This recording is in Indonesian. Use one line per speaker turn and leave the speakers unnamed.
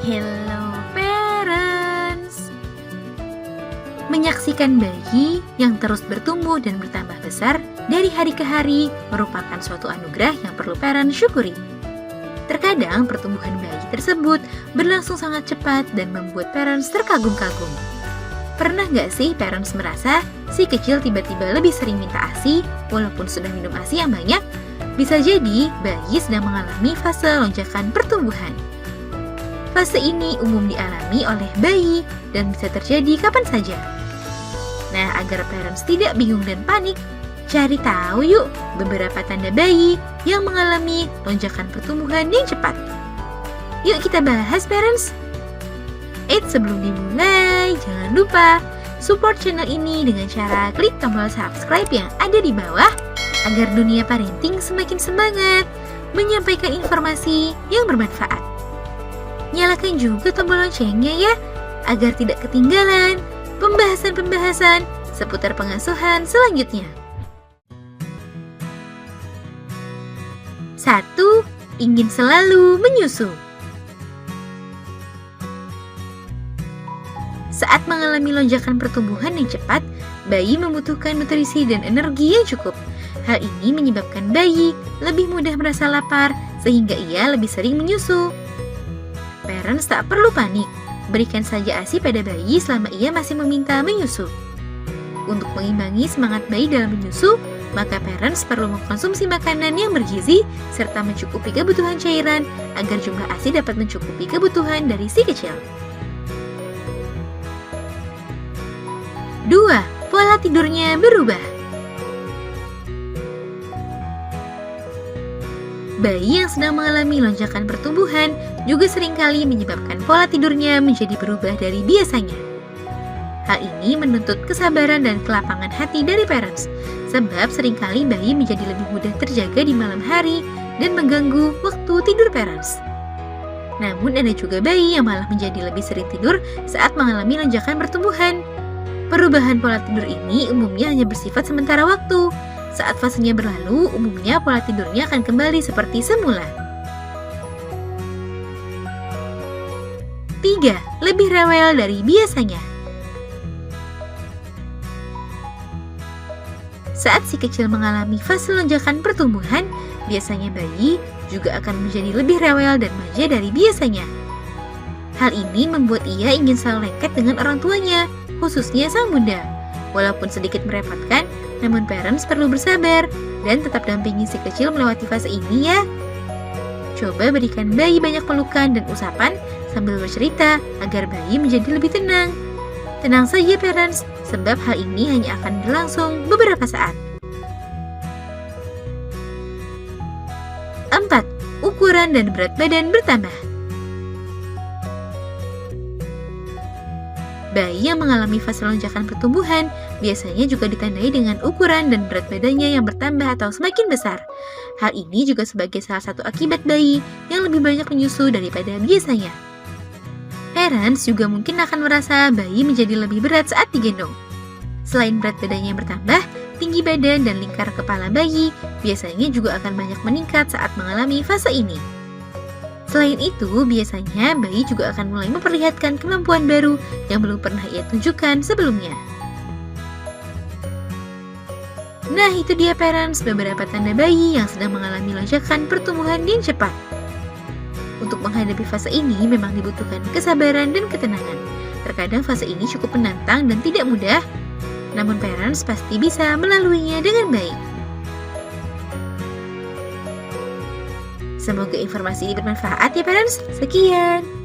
Hello parents. Menyaksikan bayi yang terus bertumbuh dan bertambah besar dari hari ke hari merupakan suatu anugerah yang perlu parents syukuri. Terkadang pertumbuhan bayi tersebut berlangsung sangat cepat dan membuat parents terkagum-kagum. Pernah nggak sih parents merasa si kecil tiba-tiba lebih sering minta ASI walaupun sudah minum ASI yang banyak? Bisa jadi bayi sedang mengalami fase lonjakan pertumbuhan. Fase ini umum dialami oleh bayi dan bisa terjadi kapan saja. Nah, agar parents tidak bingung dan panik, cari tahu yuk beberapa tanda bayi yang mengalami lonjakan pertumbuhan yang cepat. Yuk kita bahas parents. Sebelum dimulai, jangan lupa support channel ini dengan cara klik tombol subscribe yang ada di bawah agar dunia parenting semakin semangat menyampaikan informasi yang bermanfaat. Nyalakan juga tombol loncengnya ya, agar tidak ketinggalan pembahasan-pembahasan seputar pengasuhan selanjutnya. 1. Ingin selalu menyusu. Saat mengalami lonjakan pertumbuhan yang cepat, bayi membutuhkan nutrisi dan energi yang cukup. Hal ini menyebabkan bayi lebih mudah merasa lapar sehingga ia lebih sering menyusu. Parents tak perlu panik, berikan saja ASI pada bayi selama ia masih meminta menyusu. Untuk mengimbangi semangat bayi dalam menyusu, maka parents perlu mengkonsumsi makanan yang bergizi serta mencukupi kebutuhan cairan agar jumlah ASI dapat mencukupi kebutuhan dari si kecil. 2. Pola tidurnya berubah. Bayi yang sedang mengalami lonjakan pertumbuhan juga seringkali menyebabkan pola tidurnya menjadi berubah dari biasanya. Hal ini menuntut kesabaran dan kelapangan hati dari parents, sebab seringkali bayi menjadi lebih mudah terjaga di malam hari dan mengganggu waktu tidur parents. Namun ada juga bayi yang malah menjadi lebih sering tidur saat mengalami lonjakan pertumbuhan. Perubahan pola tidur ini umumnya hanya bersifat sementara waktu. Saat fasenya berlalu, umumnya pola tidurnya akan kembali seperti semula. 3. Lebih rewel dari biasanya. Saat si kecil mengalami fase lonjakan pertumbuhan, biasanya bayi juga akan menjadi lebih rewel dan manja dari biasanya. Hal ini membuat ia ingin selalu lengket dengan orang tuanya, khususnya sang bunda. Walaupun sedikit merepotkan, namun parents perlu bersabar dan tetap dampingi si kecil melewati fase ini ya. Coba berikan bayi banyak pelukan dan usapan sambil bercerita agar bayi menjadi lebih tenang. Tenang saja parents, sebab hal ini hanya akan berlangsung beberapa saat. 4. Ukuran dan berat badan bertambah. Bayi yang mengalami fase lonjakan pertumbuhan biasanya juga ditandai dengan ukuran dan berat badannya yang bertambah atau semakin besar. Hal ini juga sebagai salah satu akibat bayi yang lebih banyak menyusu daripada biasanya. Parents juga mungkin akan merasa bayi menjadi lebih berat saat digendong. Selain berat badannya yang bertambah, tinggi badan dan lingkar kepala bayi biasanya juga akan banyak meningkat saat mengalami fase ini. Selain itu, biasanya bayi juga akan mulai memperlihatkan kemampuan baru yang belum pernah ia tunjukkan sebelumnya. Nah, itu dia parents beberapa tanda bayi yang sedang mengalami lonjakan pertumbuhan yang cepat. Untuk menghadapi fase ini memang dibutuhkan kesabaran dan ketenangan. Terkadang fase ini cukup menantang dan tidak mudah, namun parents pasti bisa melaluinya dengan baik. Semoga informasi ini bermanfaat ya parents. Sekian.